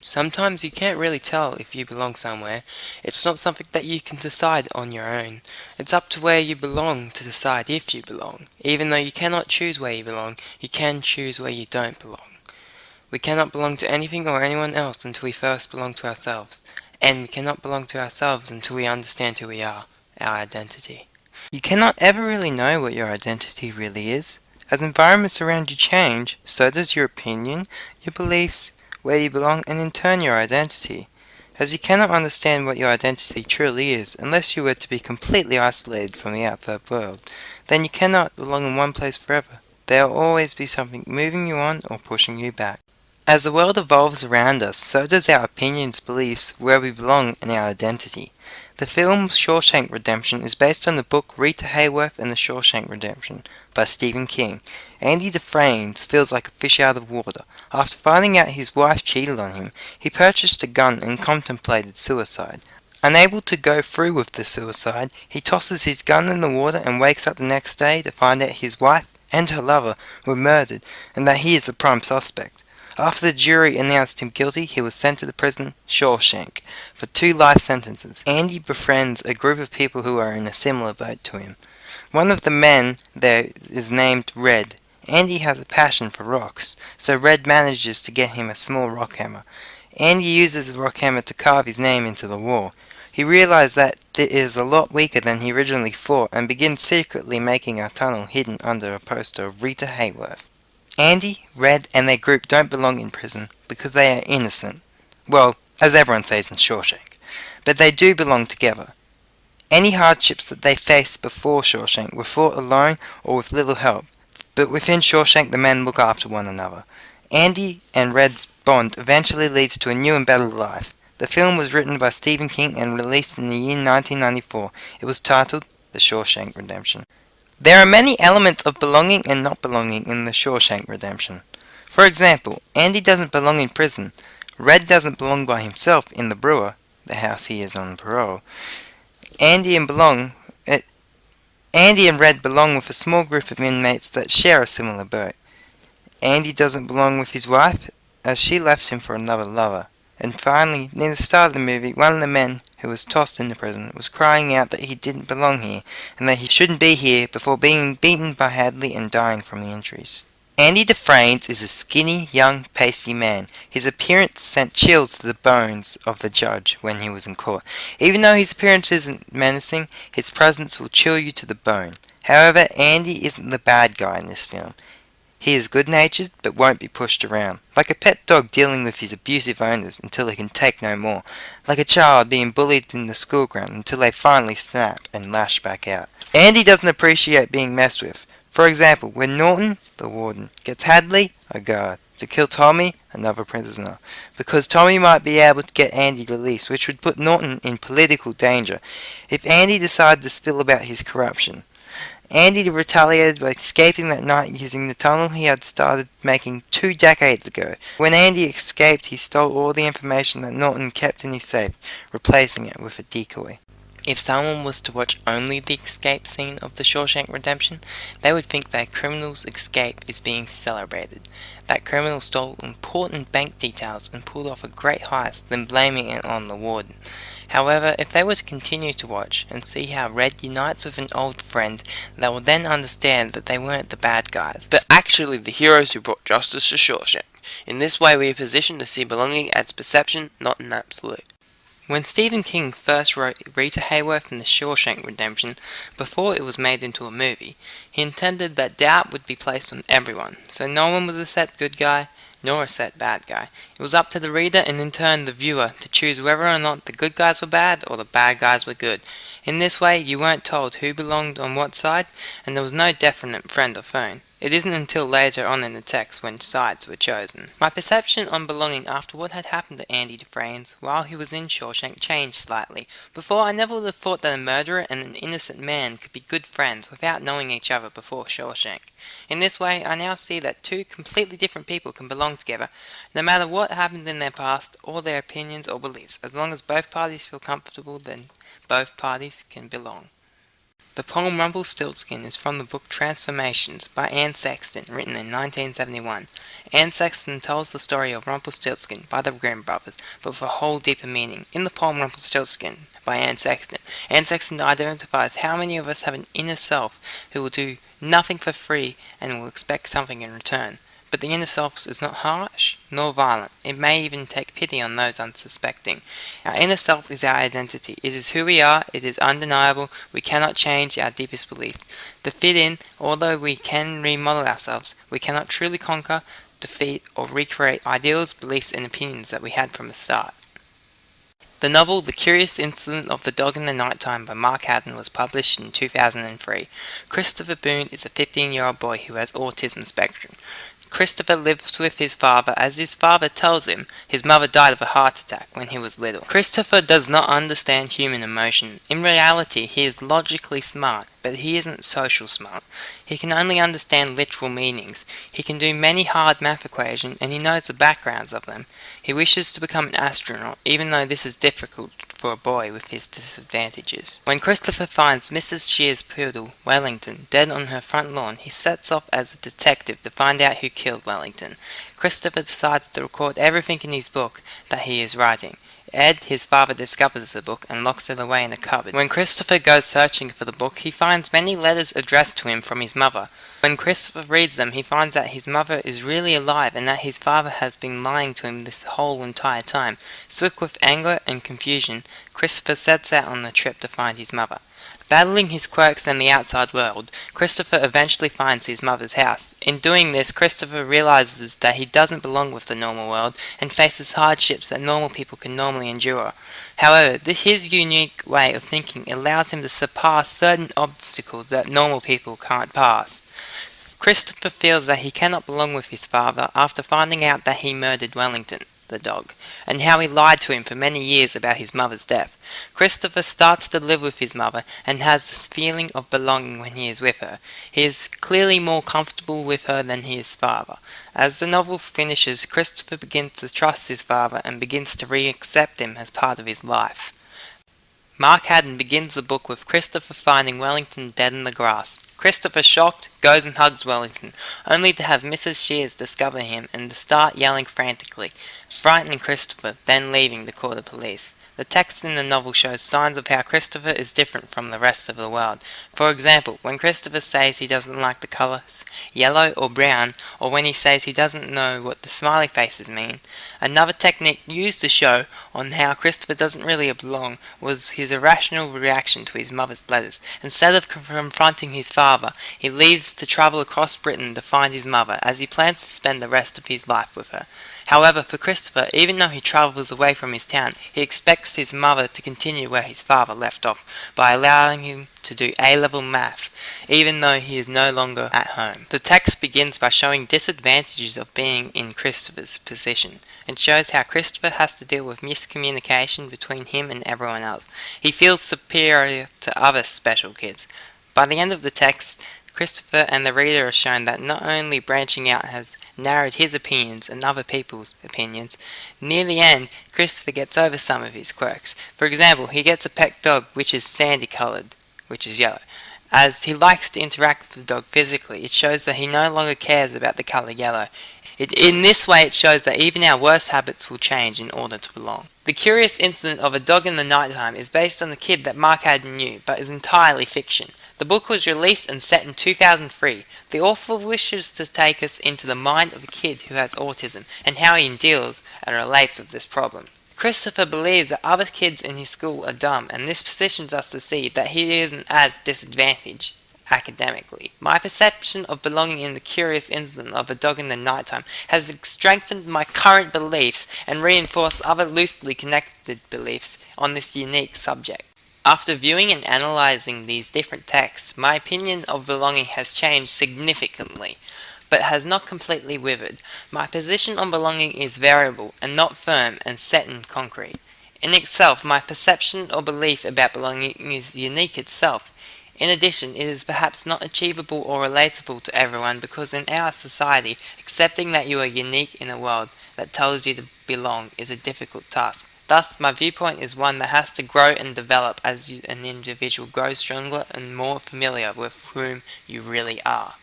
Sometimes you can't really tell if you belong somewhere. It's not something that you can decide on your own. It's up to where you belong to decide if you belong. Even though you cannot choose where you belong, you can choose where you don't belong. We cannot belong to anything or anyone else until we first belong to ourselves. And we cannot belong to ourselves until we understand who we are, our identity. You cannot ever really know what your identity really is. As environments around you change, so does your opinion, your beliefs, where you belong, and in turn your identity. As you cannot understand what your identity truly is unless you were to be completely isolated from the outside world, then you cannot belong in one place forever. There will always be something moving you on or pushing you back. As the world evolves around us, so does our opinions, beliefs, where we belong, and our identity. The film Shawshank Redemption is based on the book Rita Hayworth and the Shawshank Redemption by Stephen King. Andy Dufresne feels like a fish out of water. After finding out his wife cheated on him, he purchased a gun and contemplated suicide. Unable to go through with the suicide, he tosses his gun in the water and wakes up the next day to find out his wife and her lover were murdered and that he is the prime suspect. After the jury announced him guilty, he was sent to the prison Shawshank for 2 life sentences. Andy befriends a group of people who are in a similar boat to him. One of the men there is named Red. Andy has a passion for rocks, so Red manages to get him a small rock hammer. Andy uses the rock hammer to carve his name into the wall. He realizes that it is a lot weaker than he originally thought and begins secretly making a tunnel hidden under a poster of Rita Hayworth. Andy, Red, and their group don't belong in prison because they are innocent. Well, as everyone says in Shawshank. But they do belong together. Any hardships that they faced before Shawshank were fought alone or with little help, but within Shawshank the men look after one another. Andy and Red's bond eventually leads to a new and better life. The film was written by Stephen King and released in the year 1994. It was titled The Shawshank Redemption. There are many elements of belonging and not belonging in The Shawshank Redemption. For example, Andy doesn't belong in prison. Red doesn't belong by himself in the brewer, the house he is on parole. Andy and Red belong with a small group of inmates that share a similar boat. Andy doesn't belong with his wife, as she left him for another lover. And finally, near the start of the movie, one of the men who was tossed into prison was crying out that he didn't belong here, and that he shouldn't be here before being beaten by Hadley and dying from the injuries. Andy Dufresne is a skinny, young, pasty man. His appearance sent chills to the bones of the judge when he was in court. Even though his appearance isn't menacing, his presence will chill you to the bone. However, Andy isn't the bad guy in this film. He is good-natured, but won't be pushed around. Like a pet dog dealing with his abusive owners until he can take no more. Like a child being bullied in the school ground until they finally snap and lash back out. Andy doesn't appreciate being messed with. For example, when Norton, the warden, gets Hadley, a guard, to kill Tommy, another prisoner, because Tommy might be able to get Andy released, which would put Norton in political danger if Andy decided to spill about his corruption. Andy retaliated by escaping that night using the tunnel he had started making 2 decades ago. When Andy escaped, he stole all the information that Norton kept in his safe, replacing it with a decoy. If someone was to watch only the escape scene of The Shawshank Redemption, they would think that a criminal's escape is being celebrated. That criminal stole important bank details and pulled off a great heist, then blaming it on the warden. However, if they were to continue to watch and see how Red unites with an old friend, they will then understand that they weren't the bad guys, but actually the heroes who brought justice to Shawshank. In this way we are positioned to see belonging as perception, not an absolute. When Stephen King first wrote Rita Hayworth and The Shawshank Redemption, before it was made into a movie, he intended that doubt would be placed on everyone, so no one was a set good guy, nor a set bad guy. It was up to the reader and in turn the viewer to choose whether or not the good guys were bad or the bad guys were good. In this way, you weren't told who belonged on what side, and there was no definite friend or foe. It isn't until later on in the text when sides were chosen. My perception on belonging after what had happened to Andy Dufresne while he was in Shawshank changed slightly. Before, I never would have thought that a murderer and an innocent man could be good friends without knowing each other before Shawshank. In this way, I now see that 2 completely different people can belong together, no matter what happened in their past or their opinions or beliefs. As long as both parties feel comfortable, then both parties can belong. The poem Rumpelstiltskin is from the book Transformations by Anne Sexton, written in 1971. Anne Sexton tells the story of Rumpelstiltskin by the Grimm brothers, but with a whole deeper meaning. In the poem Rumpelstiltskin by Anne Sexton identifies how many of us have an inner self who will do nothing for free and will expect something in return. But the inner self is not harsh nor violent. It may even take pity on those unsuspecting. Our inner self is our identity. It is who we are. It is undeniable. We cannot change our deepest belief. To fit in, although we can remodel ourselves, we cannot truly conquer, defeat, or recreate ideals, beliefs, and opinions that we had from the start. The novel The Curious Incident of the Dog in the Nighttime by Mark Haddon was published in 2003. Christopher Boone is a 15-year-old boy who has autism spectrum. Christopher lives with his father as his father tells him his mother died of a heart attack when he was little. Christopher does not understand human emotion. In reality, he is logically smart, but he isn't social smart. He can only understand literal meanings. He can do many hard math equations and he knows the backgrounds of them. He wishes to become an astronaut, even though this is difficult for a boy with his disadvantages. When Christopher finds Mrs. Shear's poodle, Wellington, dead on her front lawn, he sets off as a detective to find out who killed Wellington. Christopher decides to record everything in his book that he is writing. Ed, his father, discovers the book and locks it away in a cupboard. When Christopher goes searching for the book, he finds many letters addressed to him from his mother. When Christopher reads them, he finds that his mother is really alive and that his father has been lying to him this whole entire time. Swift with anger and confusion, Christopher sets out on the trip to find his mother. Battling his quirks and the outside world, Christopher eventually finds his mother's house. In doing this, Christopher realizes that he doesn't belong with the normal world and faces hardships that normal people can normally endure. However, his unique way of thinking allows him to surpass certain obstacles that normal people can't pass. Christopher feels that he cannot belong with his father after finding out that he murdered Wellington, the dog, and how he lied to him for many years about his mother's death. Christopher starts to live with his mother and has this feeling of belonging when he is with her. He is clearly more comfortable with her than his father. As the novel finishes, Christopher begins to trust his father and begins to re-accept him as part of his life. Mark Haddon begins the book with Christopher finding Wellington dead in the grass. Christopher, shocked, goes and hugs Wellington, only to have Mrs. Shears discover him and to start yelling frantically, frightening Christopher, then leaving to call the police. The text in the novel shows signs of how Christopher is different from the rest of the world. For example, when Christopher says he doesn't like the colours yellow or brown, or when he says he doesn't know what the smiley faces mean. Another technique used to show on how Christopher doesn't really belong was his irrational reaction to his mother's letters. Instead of confronting his father, he leaves to travel across Britain to find his mother, as he plans to spend the rest of his life with her. However, for Christopher, even though he travels away from his town, he expects his mother to continue where his father left off, by allowing him to do A-level math, even though he is no longer at home. The text begins by showing disadvantages of being in Christopher's position, and shows how Christopher has to deal with miscommunication between him and everyone else. He feels superior to other special kids. By the end of the text, Christopher and the reader are shown that not only branching out has narrowed his opinions and other people's opinions, near the end, Christopher gets over some of his quirks. For example, he gets a pet dog which is sandy coloured, which is yellow. As he likes to interact with the dog physically, it shows that he no longer cares about the colour yellow. In this way, it shows that even our worst habits will change in order to belong. The Curious Incident of a Dog in the Nighttime is based on the kid that Mark Haddon knew, but is entirely fiction. The book was released and set in 2003. The author wishes to take us into the mind of a kid who has autism and how he deals and relates with this problem. Christopher believes that other kids in his school are dumb, and this positions us to see that he isn't as disadvantaged academically. My perception of belonging in The Curious Incident of a Dog in the Nighttime has strengthened my current beliefs and reinforced other loosely connected beliefs on this unique subject. After viewing and analyzing these different texts, my opinion of belonging has changed significantly, but has not completely withered. My position on belonging is variable and not firm and set in concrete. In itself, my perception or belief about belonging is unique itself. In addition, it is perhaps not achievable or relatable to everyone because in our society, accepting that you are unique in a world that tells you to belong is a difficult task. Thus, my viewpoint is one that has to grow and develop as an individual grows stronger and more familiar with whom you really are.